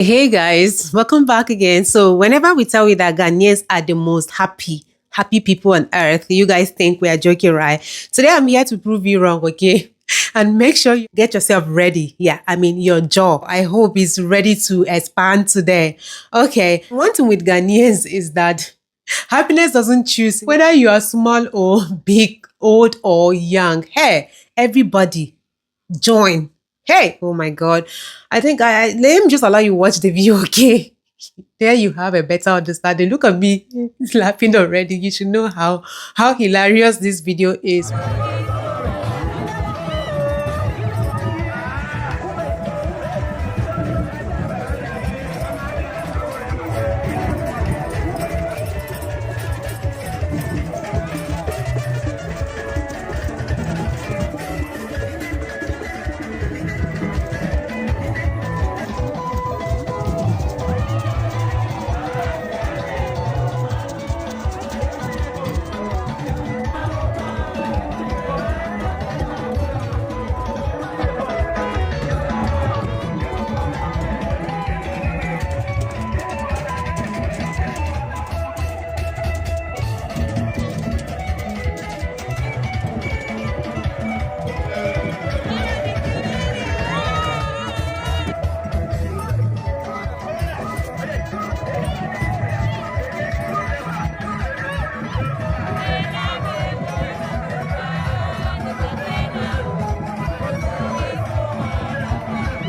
Hey guys, welcome back again. So, whenever we tell you that Ghanaians are the most happy people on earth, you guys think we are joking, right? Today, I'm here to prove you wrong, okay? And make sure you get yourself ready. Yeah, I mean, your jaw, I hope, is ready to expand today. Okay, one thing with Ghanaians is that happiness doesn't choose whether you are small or big, old or young. Hey, everybody, join. Hey, oh my God. I think let me just allow you watch the video, okay? There you have a better understanding. Look at me laughing already. You should know how hilarious this video is.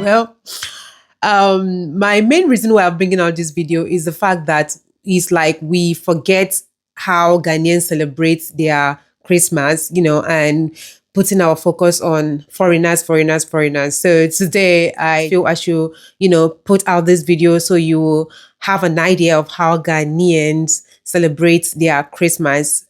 Well, my main reason why I'm bringing out this video is the fact that it's like we forget how Ghanaians celebrate their Christmas, and putting our focus on foreigners. So today I feel I should, put out this video so you have an idea of how Ghanaians celebrate their Christmas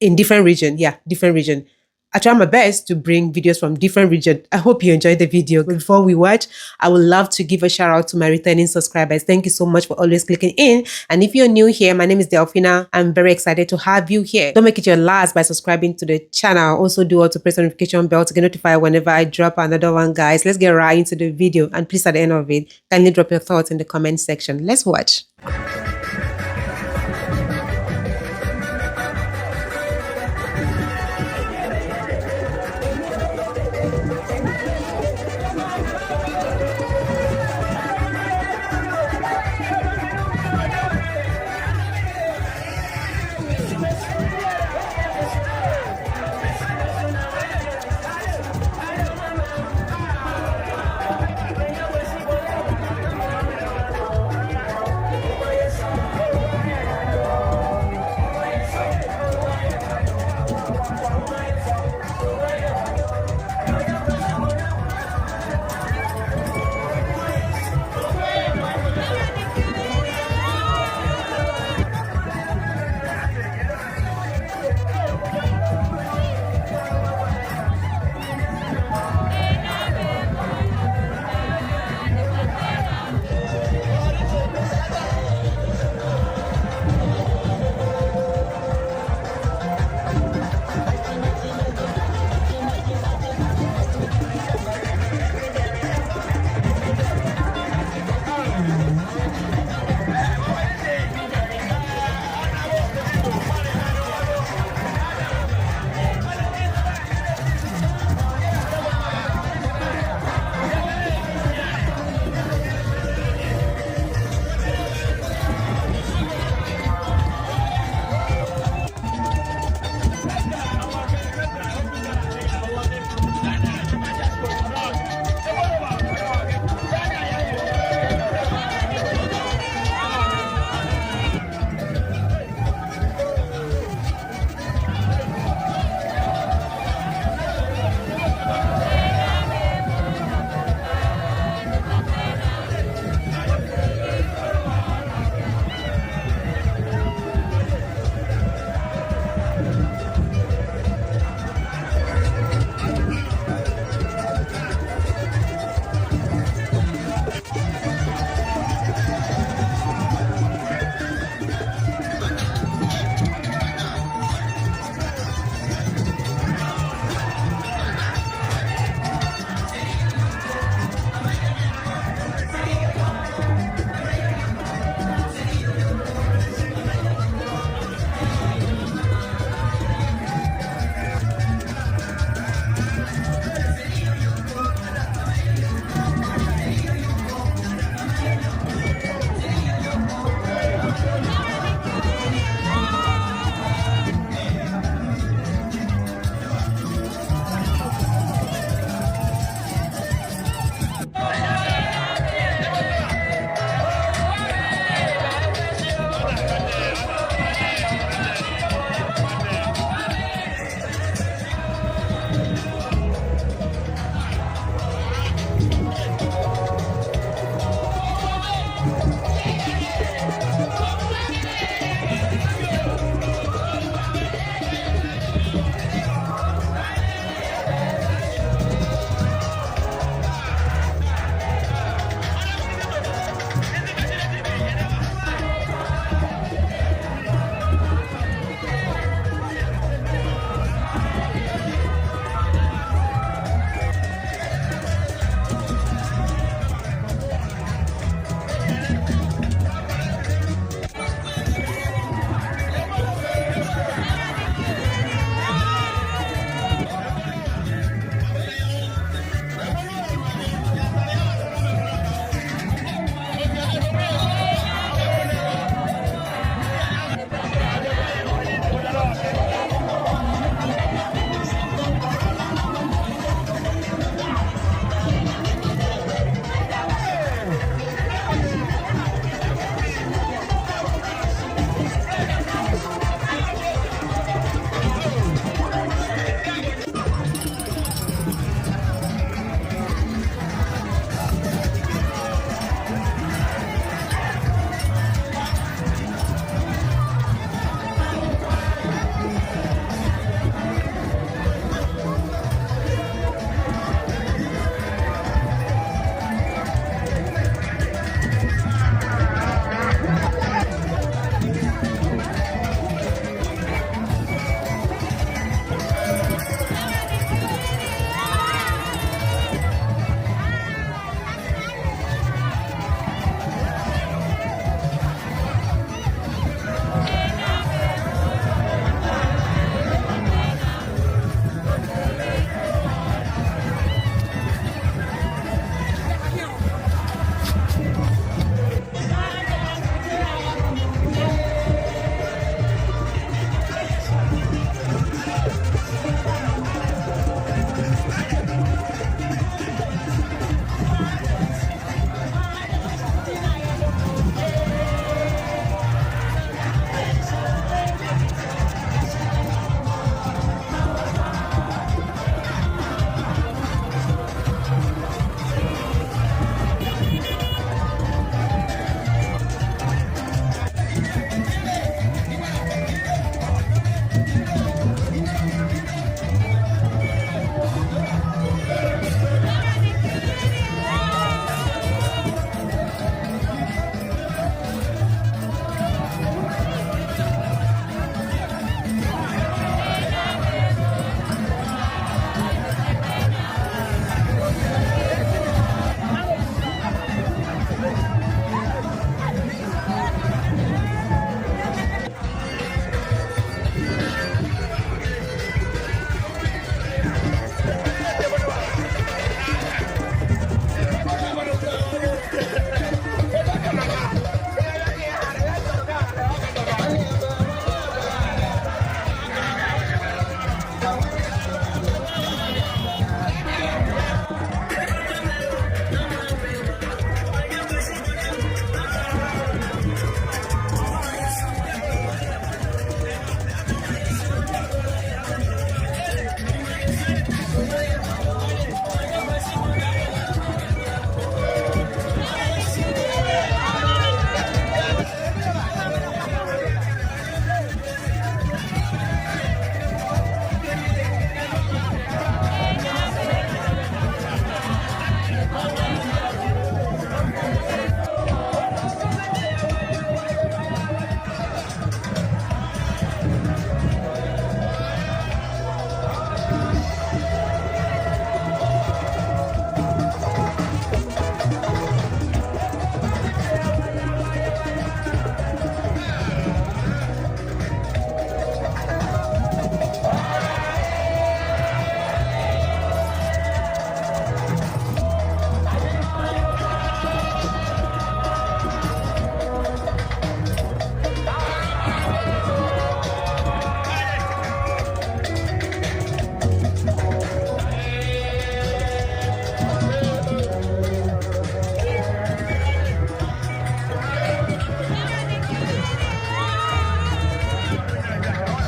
in different region. Yeah, different region. I try my best to bring videos from different regions. I hope you enjoyed the video. Before we watch, I would love to give a shout out to my returning subscribers. Thank you so much for always clicking in. And if you're new here, my name is Delphina. I'm very excited to have you here. Don't make it your last by subscribing to the channel. Also do to press the notification bell to get notified whenever I drop another one, guys. Let's get right into the video. And please, at the end of it, kindly drop your thoughts in the comment section. Let's watch.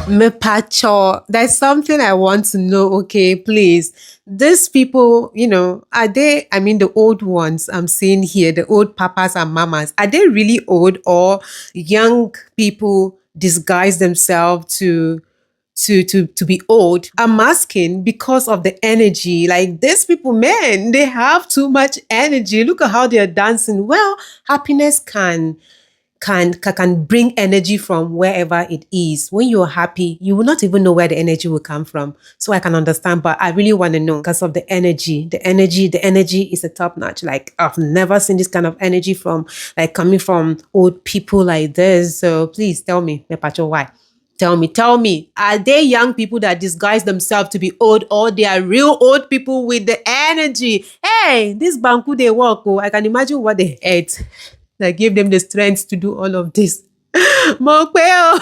Mepacho, there's something I want to know. Okay, please. These people, are they, I mean, the old ones I'm seeing here, the old papas and mamas, are they really old or young people disguise themselves to be old? I'm asking because of the energy. Like these people, man, they have too much energy. Look at how they're dancing. Well, happiness can bring energy from wherever it is. When you're happy, you will not even know where the energy will come from. So I can understand, but I really want to know because of the energy. The energy is a top notch. Like I've never seen this kind of energy from like coming from old people like this. So please tell me, Mepacho, why? Tell me, are they young people that disguise themselves to be old or they are real old people with the energy? Hey, this Banku they walk, oh, I can imagine what they ate that gave them the strength to do all of this. Mokweo.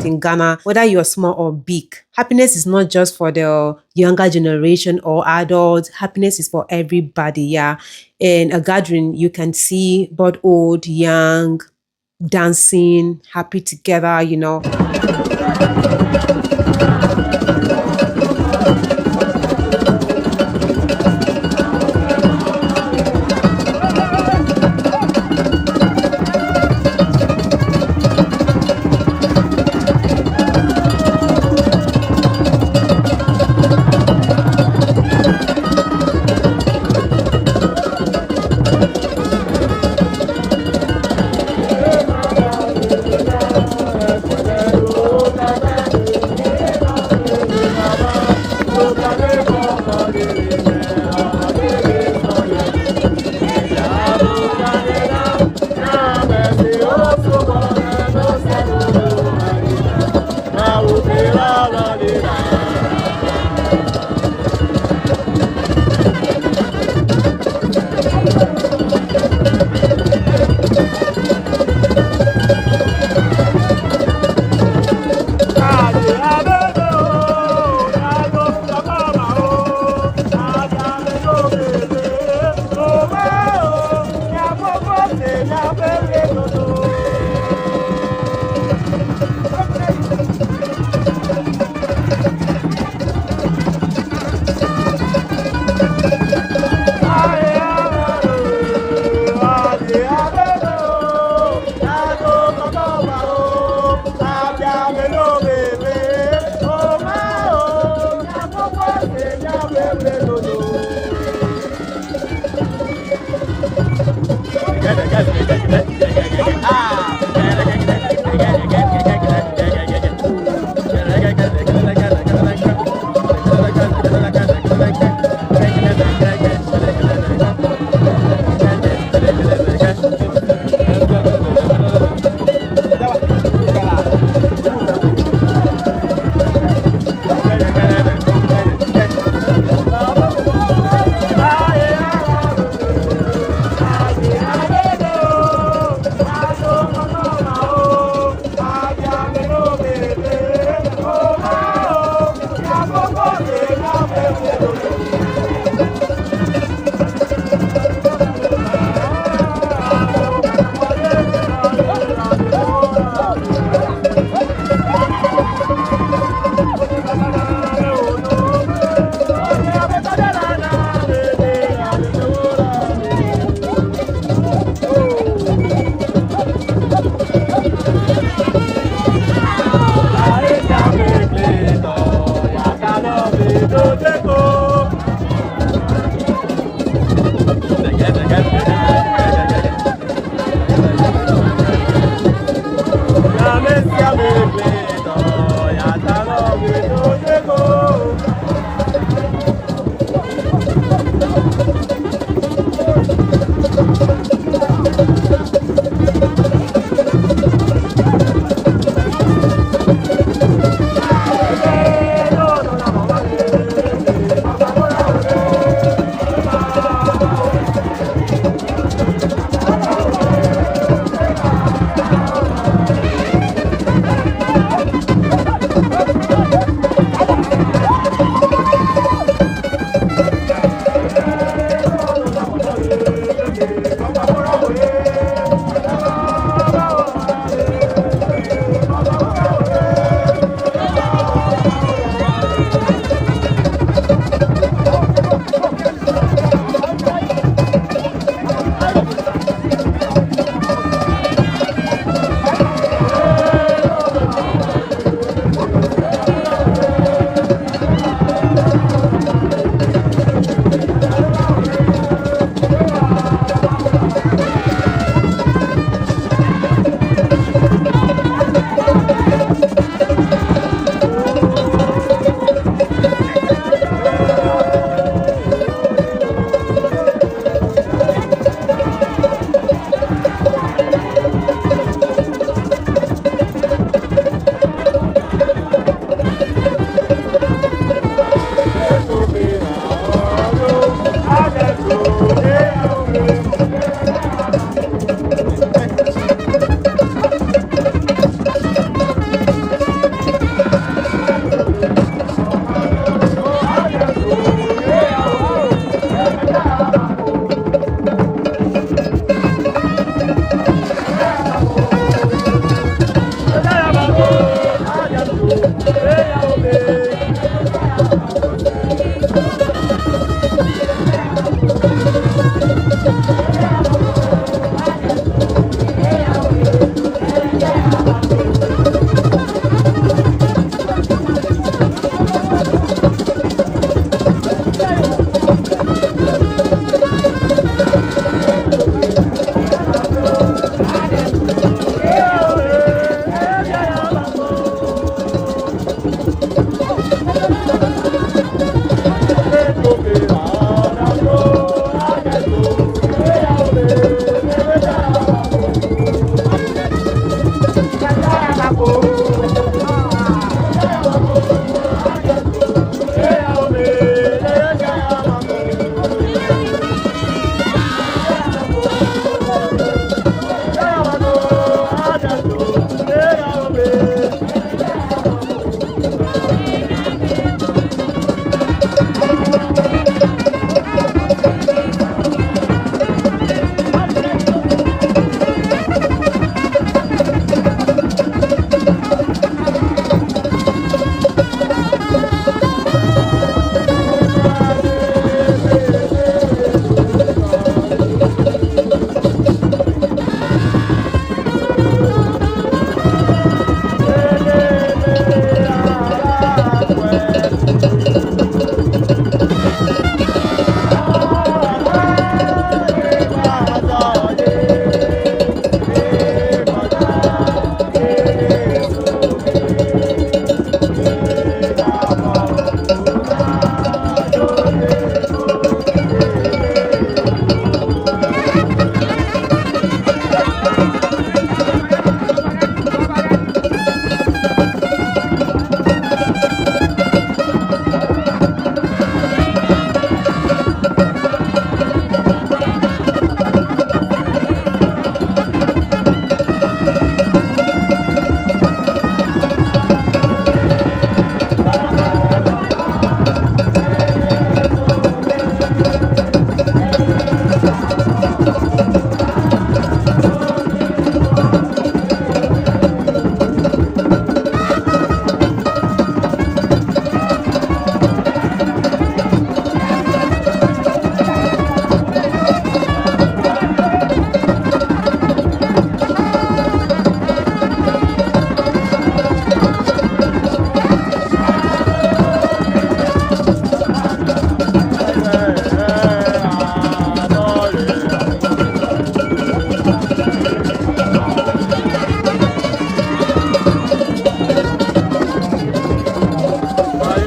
In Ghana, whether you're small or big, happiness is not just for the younger generation or adults. Happiness is for everybody. Yeah. In a gathering, you can see both old, young, dancing, happy together.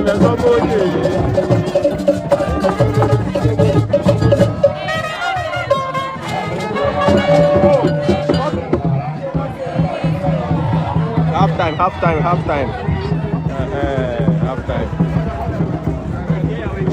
Half time. Half time.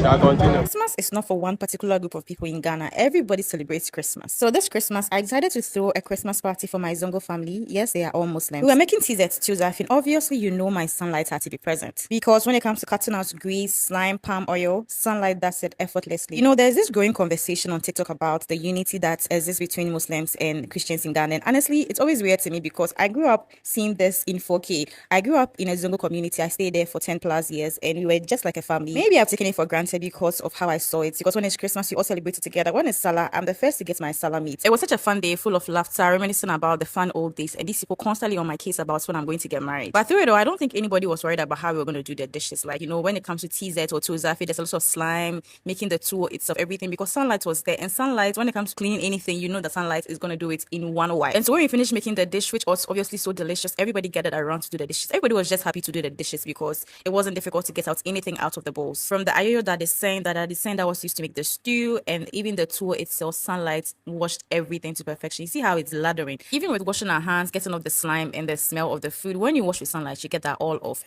Shall continue. Christmas is not for one particular group of people in Ghana. Everybody celebrates Christmas. So this Christmas, I decided to throw a Christmas party for my Zongo family. Yes, they are all Muslims. We were making tea at Tuesday. Obviously, you know my sunlight had to be present. Because when it comes to cutting out grease, slime, palm oil, sunlight does it effortlessly. You know, there's this growing conversation on TikTok about the unity that exists between Muslims and Christians in Ghana. And honestly, it's always weird to me because I grew up seeing this in 4K. I grew up in a Zongo community. I stayed there for 10 plus years and we were just like a family. Maybe I've taken it for granted because of how I saw it. Because when it's Christmas, you all celebrate it together. When it's Salah, I'm the first to get my Salah meat. It was such a fun day, full of laughter, reminiscing about the fun old days. And these people constantly on my case about when I'm going to get married. But through it all, I don't think anybody was worried about how we were going to do the dishes. Like, you know, when it comes to TZ or Tuzafi, there's a lot of slime, making the tool itself, everything, because sunlight was there. And sunlight, when it comes to cleaning anything, you know that sunlight is going to do it in one wipe. And so when we finished making the dish, which was obviously so delicious, everybody gathered around to do the dishes. Everybody was just happy to do the dishes because it wasn't difficult to get out anything out of the bowls. From the ayoyo that is saying that was used to make the stew, and even the tool itself, sunlight washed everything to perfection. You see how it's lathering. Even with washing our hands, getting off the slime and the smell of the food, when you wash with sunlight, you get that all off.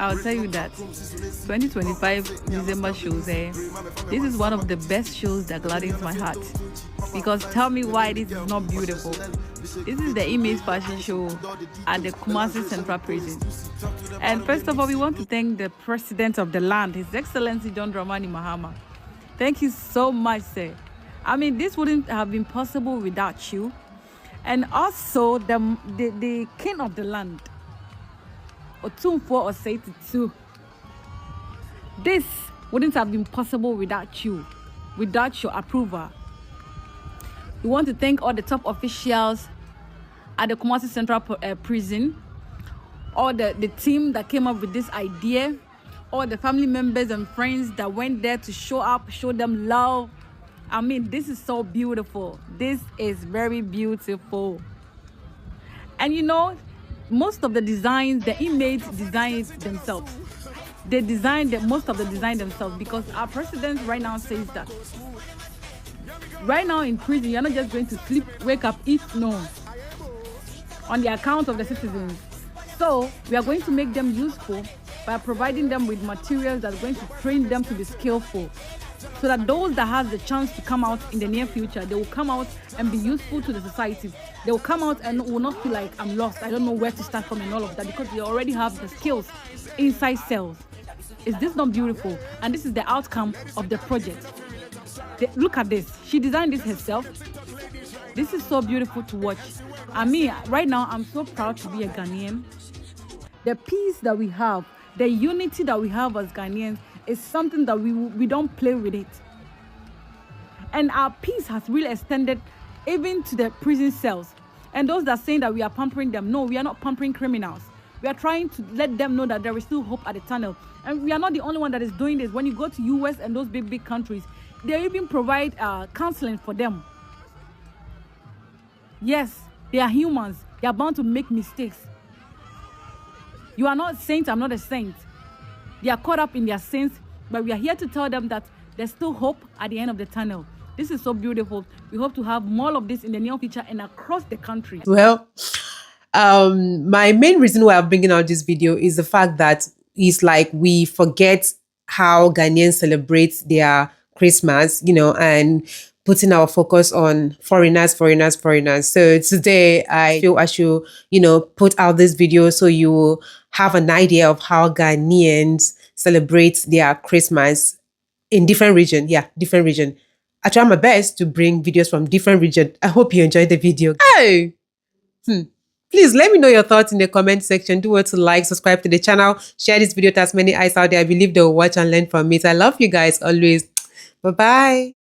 I'll tell you that 2025 December shows, this is one of the best shows that gladdens my heart. Because tell me why this is not beautiful. This is the image fashion show at the Kumasi Central Prison. And first of all, we want to thank the President of the land, His Excellency John Dramani Mahama. Thank you so much, sir. I mean, this wouldn't have been possible without you. And also the king of the land, Otumfo or Osei. This wouldn't have been possible without you, without your approval. We want to thank all the top officials at the Kumasi Central Prison, all the team that came up with this idea, all the family members and friends that went there to show up, show them love. I mean, this is so beautiful. This is very beautiful. And you know, most of the designs, the inmates designed themselves. They designed most of the design themselves because our president right now says that right now in prison, you're not just going to sleep, wake up, eat, no, on the account of the citizens. So we are going to make them useful by providing them with materials that are going to train them to be skillful, so that those that have the chance to come out in the near future, they will come out and be useful to the society. They will come out and will not feel like, I'm lost, I don't know where to start from and all of that, because they already have the skills inside cells. Is this not beautiful? And this is the outcome of the project. Look at this. She designed this herself. This is so beautiful to watch. I mean, right now, I'm so proud to be a Ghanaian. The peace that we have, the unity that we have as Ghanaians is something that we don't play with it. And our peace has really extended even to the prison cells. And those that are saying that we are pampering them, no, we are not pampering criminals. We are trying to let them know that there is still hope at the tunnel. And we are not the only one that is doing this. When you go to US and those big countries, they even provide counseling for them. Yes, they are humans. They are bound to make mistakes. You are not saints, I'm not a saint. They are caught up in their sins, but we are here to tell them that there's still hope at the end of the tunnel. This is so beautiful. We hope to have more of this in the near future and across the country. Well, my main reason why I'm bringing out this video is the fact that it's like we forget how Ghanaians celebrate their Christmas, you know, and putting our focus on foreigners. So today I feel I should, you know, put out this video so you will have an idea of how Ghanaians celebrate their Christmas in different region. Yeah, different region. I try my best to bring videos from different region. I hope you enjoyed the video. Hey! Please let me know your thoughts in the comment section. Do want to like, subscribe to the channel, share this video to as many eyes out there. I believe they will watch and learn from it. I love you guys always. Bye-bye.